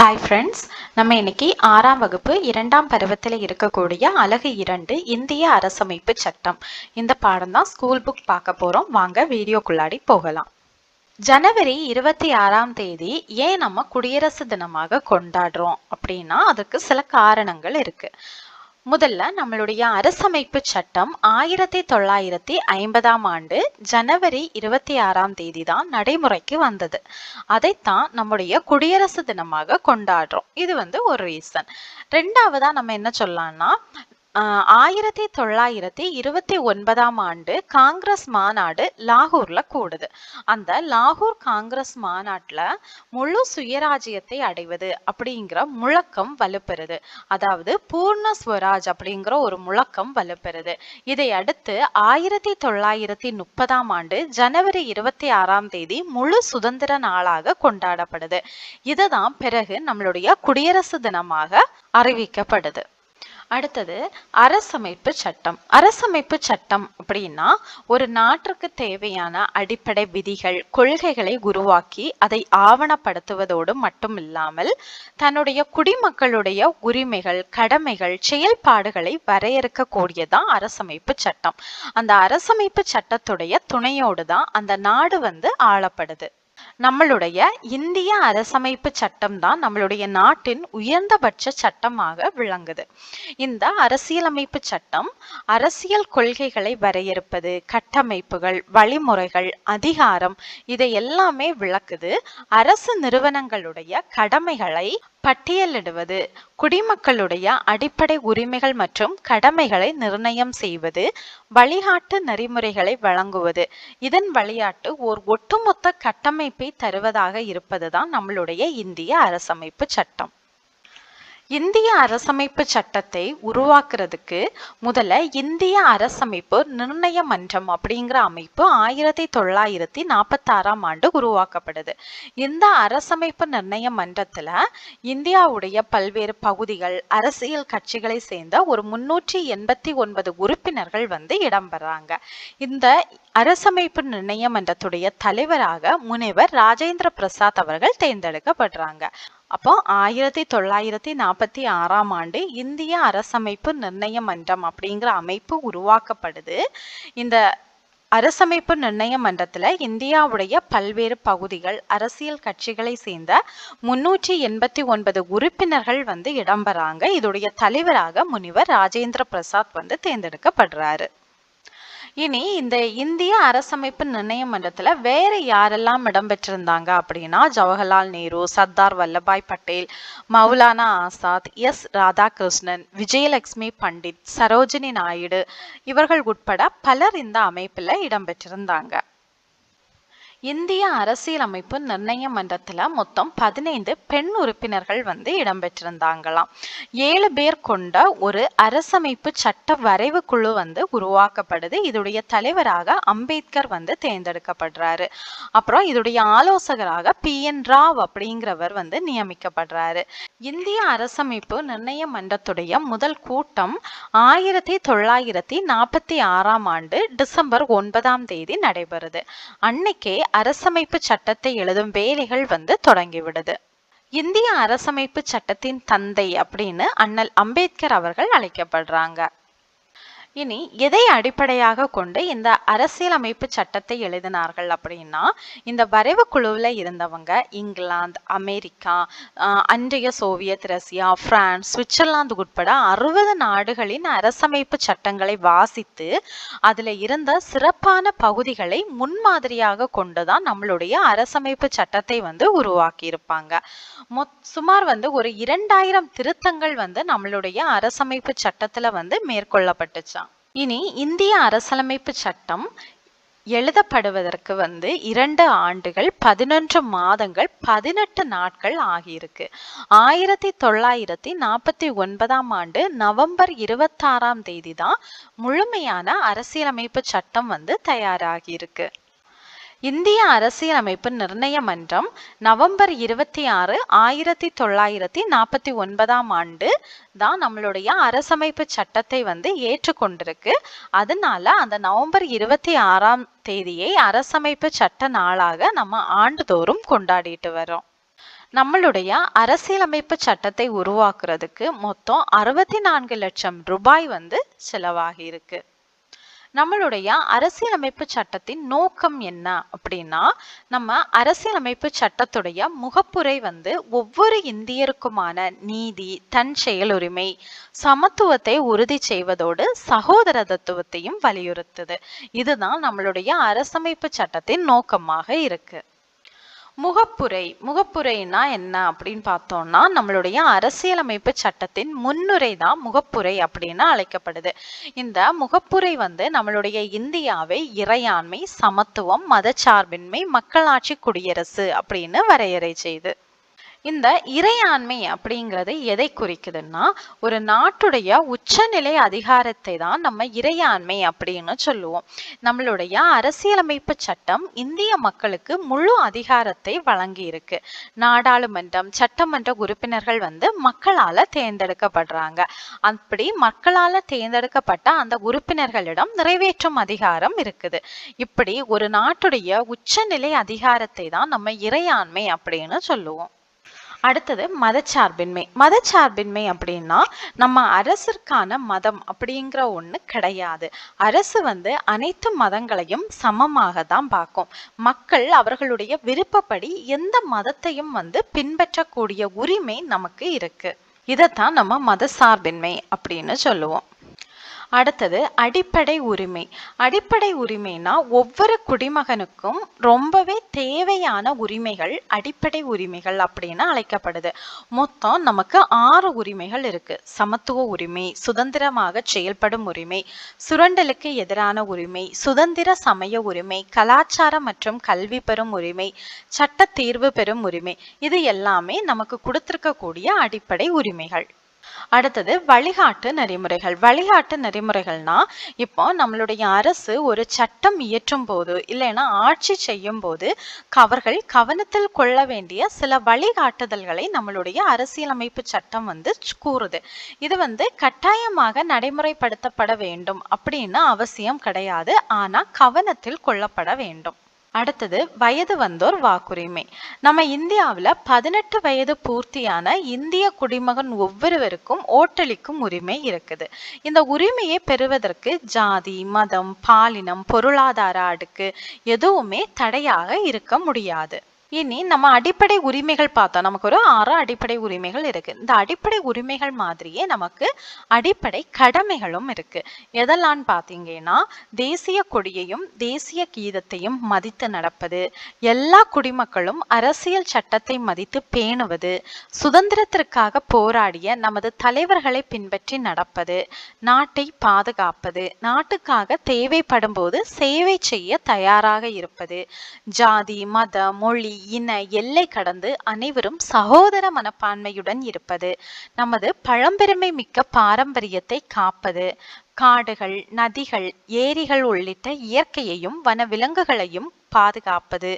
Hi friends, நம்ம இன்னைக்கு 6ஆம் வகுப்பு 2ஆம் பருவத்தில் இருக்கக்கூடிய அலகு 2 இந்திய அரசமைப்பு சட்டம் இந்த பாடம் தான் ஸ்கூல் புக் பார்க்க போறோம். வாங்க வீடியோக்குள்ளாடி போகலாம். ஜனவரி 26ஆம் தேதி ஏன் நம்ம குடியரசு தினமாக கொண்டாடுறோம் அப்படின்னா அதுக்கு சில காரணங்கள் இருக்கு. முதல்ல நம்மளுடைய அரசமைப்பு சட்டம் 1950ஆம் ஆண்டு ஜனவரி 26ஆம் தேதி தான் நடைமுறைக்கு வந்தது. அதைத்தான் நம்முடைய குடியரசு தினமாக கொண்டாடுறோம். இது ஒரு ரீசன். ரெண்டாவதா நம்ம என்ன சொல்லலாம்னா 1929ஆம் ஆண்டு காங்கிரஸ் மாநாடு லாகூர்ல கூடுது. அந்த லாகூர் காங்கிரஸ் மாநாட்டுல முழு சுயராஜ்யத்தை அடைவது அப்படிங்கிற முழக்கம் வலுப்பெறுது. அதாவது பூர்ண ஸ்வராஜ் அப்படிங்கிற ஒரு முழக்கம் வலுப்பெறுது. இதை அடுத்து 1930ஆம் ஆண்டு ஜனவரி 26ஆம் தேதி முழு சுதந்திர நாளாக கொண்டாடப்படுது. இதுதான் பிறகு நம்மளுடைய குடியரசு தினமாக அறிவிக்கப்படுது. அடுத்தது அரசமைப்பு சட்டம். அரசமைப்பு சட்டம் அப்படின்னா ஒரு நாட்டிற்கு தேவையான அடிப்படை விதிகள், கொள்கைகளை உருவாக்கி அதை ஆவணப்படுத்துவதோடு மட்டும் இல்லாமல் தன்னுடைய குடிமக்களுடைய உரிமைகள், கடமைகள், செயல்பாடுகளை வரையறுக்க கூடியதான் அரசமைப்பு சட்டம். அந்த அரசமைப்பு சட்டத்துடைய துணையோடு தான் அந்த நாடு ஆளப்படுது. நம்மளுடைய இந்திய அரசமைப்பு சட்டம் தான் நம்மளுடைய நாட்டின் உயர்ந்தபட்ச சட்டமாக விளங்குது. இந்த அரசியலமைப்பு சட்டம் அரசியல் கொள்கைகளை வரையறுப்பது, கட்டமைப்புகள், வழிமுறைகள், அதிகாரம் இதை எல்லாமே விளக்குது. அரசு நிறுவனங்களுடைய கடமைகளை பட்டியலிடுவது, குடிமக்களுடைய அடிப்படை உரிமைகள் மற்றும் கடமைகளை நிர்ணயம் செய்வது, வழிகாட்டு நெறிமுறைகளை வழங்குவது, இதன் வழியாட்டு ஓர் ஒட்டுமொத்த கட்டமைப்பை தருவதாக இருப்பதுதான் நம்மளுடைய இந்திய அரசமைப்பு சட்டம். இந்திய அரசமைப்பு சட்டத்தை உருவாக்குறதுக்கு முதல்ல இந்திய அரசமைப்பு நிர்ணய மன்றம் அப்படிங்கிற அமைப்பு 1946ஆம் ஆண்டு உருவாக்கப்படுது. இந்த அரசமைப்பு நிர்ணய மன்றத்துல இந்தியாவுடைய பல்வேறு பகுதிகள், அரசியல் கட்சிகளை சேர்ந்த ஒரு 389 உறுப்பினர்கள் இடம்பெறாங்க. இந்த அரசமைப்பு நிர்ணய மன்றத்துடைய தலைவராக முனைவர் ராஜேந்திர பிரசாத் அவர்கள் தேர்ந்தெடுக்கப்படுறாங்க. அப்போ 1946ஆம் ஆண்டு இந்திய அரசமைப்பு நிர்ணய மன்றம் அப்படிங்கிற அமைப்பு உருவாக்கப்படுது. இந்த அரசமைப்பு நிர்ணய மன்றத்துல இந்தியாவுடைய பல்வேறு பகுதிகள், அரசியல் கட்சிகளை சேர்ந்த 389 உறுப்பினர்கள் இடம்பெறாங்க. இதோடைய தலைவராக முனிவர் ராஜேந்திர பிரசாத் தேர்ந்தெடுக்கப்படுறாரு. இனி இந்த இந்திய அரசமைப்பு நிர்ணய மன்றத்துல வேற யாரெல்லாம் இடம்பெற்றிருந்தாங்க அப்படின்னா ஜவஹர்லால் நேரு, சர்தார் வல்லபாய் பட்டேல், மௌலானா ஆசாத், எஸ் ராதாகிருஷ்ணன், விஜயலட்சுமி பண்டிட், சரோஜினி நாயுடு இவர்கள் உட்பட பலர் இந்த அமைப்புல இடம்பெற்றிருந்தாங்க. இந்திய அரசியலமைப்பு நிர்ணய மன்றத்துல மொத்தம் 15 பெண் உறுப்பினர்கள் இடம்பெற்றிருந்தாங்களாம். 7 பேர் கொண்ட ஒரு அரசமைப்பு சட்ட வரைவு குழு உருவாக்கப்படுது. இதோடைய தலைவராக அம்பேத்கர் தேர்ந்தெடுக்கப்படுறாரு. அப்புறம் இதோடைய ஆலோசகராக PN ராவ் அப்படிங்கிறவர் நியமிக்கப்படுறாரு. இந்திய அரசமைப்பு நிர்ணய மன்றத்துடைய முதல் கூட்டம் 1946ஆம் ஆண்டு டிசம்பர் 9ஆம் தேதி நடைபெறுது. அன்னைக்கே அரசமைப்பு சட்டத்தை எழுதும் வேலைகள் தொடங்கிவிடுது. இந்திய அரசமைப்பு சட்டத்தின் தந்தை அப்படின்னு அண்ணல் அம்பேத்கர் அவர்கள் அழைக்கப்படுறாங்க. இனி எதை அடிப்படையாக கொண்டு இந்த அரசியலமைப்பு சட்டத்தை எழுதினார்கள் அப்படின்னா இந்த வரைவு குழுவில் இருந்தவங்க இங்கிலாந்து, அமெரிக்கா, அன்றைய சோவியத் ரஷ்யா, பிரான்ஸ், சுவிட்சர்லாந்து உட்பட 60 நாடுகளின் அரசமைப்பு சட்டங்களை வாசித்து அதுல இருந்த சிறப்பான பகுதிகளை முன்மாதிரியாக கொண்டுதான் நம்மளுடைய அரசமைப்பு சட்டத்தை உருவாக்கி இருப்பாங்க. சுமார் ஒரு 2000 திருத்தங்கள் நம்மளுடைய அரசமைப்பு சட்டத்துல மேற்கொள்ளப்பட்டுச்சு. இனி இந்திய அரசியலமைப்பு சட்டம் எழுதப்படுவதற்கு 2 ஆண்டுகள் 11 மாதங்கள் 18 நாட்கள் ஆகியிருக்கு. 1949ஆம் ஆண்டு நவம்பர் 26ஆம் தேதி தான் முழுமையான அரசியலமைப்பு சட்டம் தயாராகியிருக்கு. இந்திய அரசியலமைப்பு நிர்ணய மன்றம் நவம்பர் 26, 1949ஆம் ஆண்டு தான் நம்மளுடைய அரசமைப்பு சட்டத்தை ஏற்றுக்கொண்டிருக்கு. அதனால அந்த நவம்பர் 26ஆம் தேதியை அரசமைப்பு சட்ட நாளாக நம்ம ஆண்டுதோறும் கொண்டாடிட்டு வரோம். நம்மளுடைய அரசியலமைப்பு சட்டத்தை உருவாக்குறதுக்கு மொத்தம் 64 லட்சம் ரூபாய் வந்து செலவாகி இருக்கு. நம்மளுடைய அரசியலமைப்பு சட்டத்தின் நோக்கம் என்ன அப்படின்னா, நம்ம அரசியலமைப்பு சட்டத்துடைய முகப்புரை வந்து ஒவ்வொரு இந்தியருக்குமான நீதி, தன் செயலுரிமை, சமத்துவத்தை உறுதி செய்வதோடு சகோதர தத்துவத்தையும் வலியுறுத்துது. இதுதான் நம்மளுடைய அரசமைப்பு சட்டத்தின் நோக்கமாக இருக்கு. முகப்புரைனா என்ன அப்படின்னு பார்த்தோம்னா, நம்மளுடைய அரசியலமைப்பு சட்டத்தின் முன்னுரை தான் முகப்புரை அப்படின்னு அழைக்கப்படுது. இந்த முகப்புரை வந்து நம்மளுடைய இந்தியாவை இறையாண்மை, சமத்துவம், மதச்சார்பின்மை, மக்களாட்சி குடியரசு அப்படின்னு வரையறை செய்து. இந்த இறையாண்மை அப்படிங்கிறது எதை குறிக்குதுன்னா, ஒரு நாட்டுடைய உச்சநிலை அதிகாரத்தை தான் நம்ம இறையாண்மை அப்படின்னு சொல்லுவோம். நம்மளுடைய அரசியலமைப்பு சட்டம் இந்திய மக்களுக்கு முழு அதிகாரத்தை வழங்கி இருக்கு. நாடாளுமன்றம், சட்டமன்ற உறுப்பினர்கள் வந்து மக்களால தேர்ந்தெடுக்கப்படுறாங்க. அப்படி மக்களால தேர்ந்தெடுக்கப்பட்ட அந்த உறுப்பினர்களிடம் நிறைவேற்றும் அதிகாரம் இருக்குது. இப்படி ஒரு நாட்டுடைய உச்சநிலை அதிகாரத்தை தான் நம்ம இறையாண்மை அப்படின்னு சொல்லுவோம். அடுத்தது மதச்சார்பின்மை அப்படின்னா, நம்ம அரசிற்கான மதம் அப்படிங்கிற ஒண்ணு கிடையாது. அரசு வந்து அனைத்து மதங்களையும் சமமாக தான் பார்க்கும். மக்கள் அவர்களுடைய விருப்பப்படி எந்த மதத்தையும் வந்து பின்பற்றக்கூடிய உரிமை நமக்கு இருக்கு. இதைத்தான் நம்ம மதசார்பின்மை அப்படின்னு சொல்லுவோம். அடுத்தது அடிப்படை உரிமைனா, ஒவ்வொரு குடிமகனுக்கும் ரொம்பவே தேவையான உரிமைகள் அடிப்படை உரிமைகள் அப்படின்னு அழைக்கப்படுது. மொத்தம் நமக்கு 6 உரிமைகள் இருக்கு. சமத்துவ உரிமை, சுதந்திரமாக செயல்படும் உரிமை, சுரண்டலுக்கு எதிரான உரிமை, சுதந்திர சமய உரிமை, கலாச்சார மற்றும் கல்வி பெறும் உரிமை, சட்ட தீர்வு பெறும் உரிமை. இது எல்லாமே நமக்கு கொடுத்திருக்கக்கூடிய அடிப்படை உரிமைகள். அடுத்தது வழிகாட்டு நெறிமுறைகள்னா, இப்போ நம்மளுடைய அரசு ஒரு சட்டம் இயற்றும் போது இல்லைன்னா ஆட்சி செய்யும் போது அவர்கள் கவனத்தில் கொள்ள வேண்டிய சில வழிகாட்டுதல்களை நம்மளுடைய அரசியலமைப்பு சட்டம் வந்து கூறுது. இது வந்து கட்டாயமாக நடைமுறைப்படுத்தப்பட வேண்டும் அப்படின்னு அவசியம் கிடையாது, ஆனா கவனத்தில் கொள்ளப்பட வேண்டும். அடுத்தது வயது வந்தோர் வாக்குரிமை. நம்ம இந்தியாவில் 18 வயது பூர்த்தியான இந்திய குடிமகன் ஒவ்வொருவருக்கும் ஓட்டளிக்கும் உரிமை இருக்குது. இந்த உரிமையை பெறுவதற்கு ஜாதி, மதம், பாலினம், பொருளாதார அடுக்கு எதுவுமே தடையாக இருக்க முடியாது. இனி நம்ம அடிப்படை உரிமைகள் பார்த்தோம். நமக்கு ஒரு 6 அடிப்படை உரிமைகள் இருக்கு. இந்த அடிப்படை உரிமைகள் மாதிரியே நமக்கு அடிப்படை கடமைகளும் இருக்கு. எதெல்லாம் பார்த்தீங்கன்னா, தேசிய கொடியையும் தேசிய கீதத்தையும் மதித்து நடப்பது, எல்லா குடிமக்களும் அரசியல் சட்டத்தை மதித்து பேணுவது, சுதந்திரத்திற்காக போராடிய நமது தலைவர்களை பின்பற்றி நடப்பது, நாட்டை பாதுகாப்பது, நாட்டுக்காக தேவைப்படும் போது சேவை செய்ய தயாராக இருப்பது, ஜாதி, மத, மொழி, இன எல்லை கடந்து அனைவரும் சகோதர மனப்பான்மையுடன் இருப்பது, நமது பழம்பெருமை மிக்க பாரம்பரியத்தை காப்பது, காடுகள், நதிகள், ஏரிகள் உள்ளிட்ட இயற்கையையும் வனவிலங்குகளையும் பாதுகாப்பது,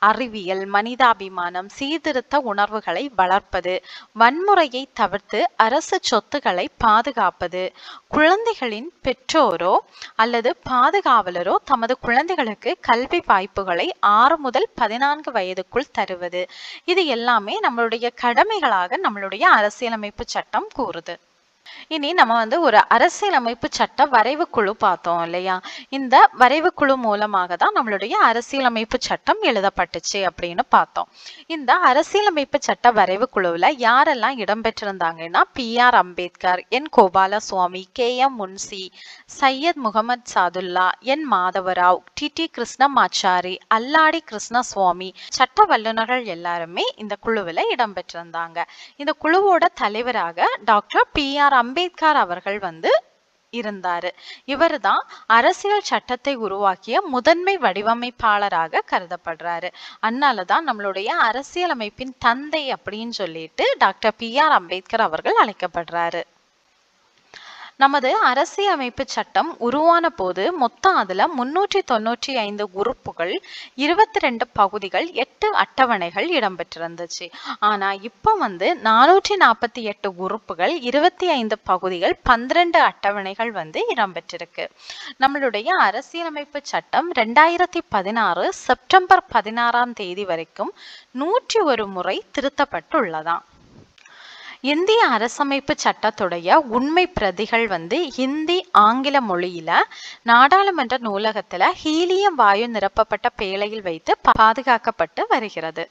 அறிவியல், மனிதாபிமானம், சீர்திருத்த உணர்வுகளை வளர்ப்பது, வன்முறையை தவிர்த்து அரசு சொத்துக்களை பாதுகாப்பது, குழந்தைகளின் பெற்றோரோ அல்லது பாதுகாவலரோ தமது குழந்தைகளுக்கு கல்வி வாய்ப்புகளை 6 முதல் 14 வயதுக்குள் தருவது. இது எல்லாமே நம்மளுடைய கடமைகளாக நம்மளுடைய அரசியலமைப்பு சட்டம் கூறுது. இனி நம்ம வந்து ஒரு அரசியலமைப்பு சட்ட வரைவு குழு பார்த்தோம் இல்லையா? இந்த வரைவு குழு மூலமாக தான் நம்மளுடைய அரசியலமைப்பு சட்டம் எழுதப்பட்டுச்சு அப்படின்னு பார்த்தோம். இந்த அரசியலமைப்பு சட்ட வரைவு குழுவில் யாரெல்லாம் இடம்பெற்றிருந்தாங்கன்னா, PR Ambedkar, N Gopalaswamy, KM Munshi, Syed Mohammed Sadullah, N Madhavrao, TT Krishnamachari, அல்லாடி கிருஷ்ணசுவாமி, சட்ட வல்லுநர்கள் எல்லாருமே இந்த குழுவில் இடம்பெற்றிருந்தாங்க. இந்த குழுவோட தலைவராக டாக்டர் PR அம்பேத்கர் அவர்கள் வந்து இருந்தாரு. இவர் தான் அரசியல் சட்டத்தை உருவாக்கிய முதன்மை வடிவமைப்பாளராக கருதப்படுறாரு. அதனாலதான் நம்மளுடைய அரசியலமைப்பின் தந்தை அப்படின்னு சொல்லிட்டு டாக்டர் PR அம்பேத்கர் அவர்கள் அழைக்கப்படுறாரு. நமது அரசியலமைப்பு சட்டம் உருவான போது மொத்தம் அதுல 395 உறுப்புகள், 22 பகுதிகள், 8 அட்டவணைகள் இடம்பெற்றிருந்துச்சு. ஆனா இப்ப 448 உறுப்புகள், 25 பகுதிகள், 12 அட்டவணைகள் இடம்பெற்றிருக்கு. நம்மளுடைய அரசியலமைப்பு சட்டம் 2016 செப்டம்பர் 16ஆம் தேதி வரைக்கும் 101 முறை திருத்தப்பட்டுள்ளதாம். இந்திய அரசமைப்பு சட்டத்துடைய உண்மை பிரதிகள் ஹிந்தி, ஆங்கில மொழியில நாடாளுமன்ற நூலகத்துல ஹீலியம் வாயு நிரப்பப்பட்ட பேழையில் வைத்து பாதுகாக்கப்பட்டு வருகிறது.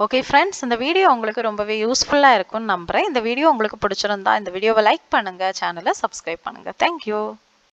ஓகே ஃப்ரெண்ட்ஸ், இந்த வீடியோ உங்களுக்கு ரொம்பவே யூஸ்ஃபுல்லா இருக்கும்னு நம்புறேன். இந்த வீடியோ உங்களுக்கு பிடிச்சிருந்தா இந்த வீடியோவை லைக் பண்ணுங்க, சேனலை சப்ஸ்கிரைப் பண்ணுங்க. தேங்க்யூ.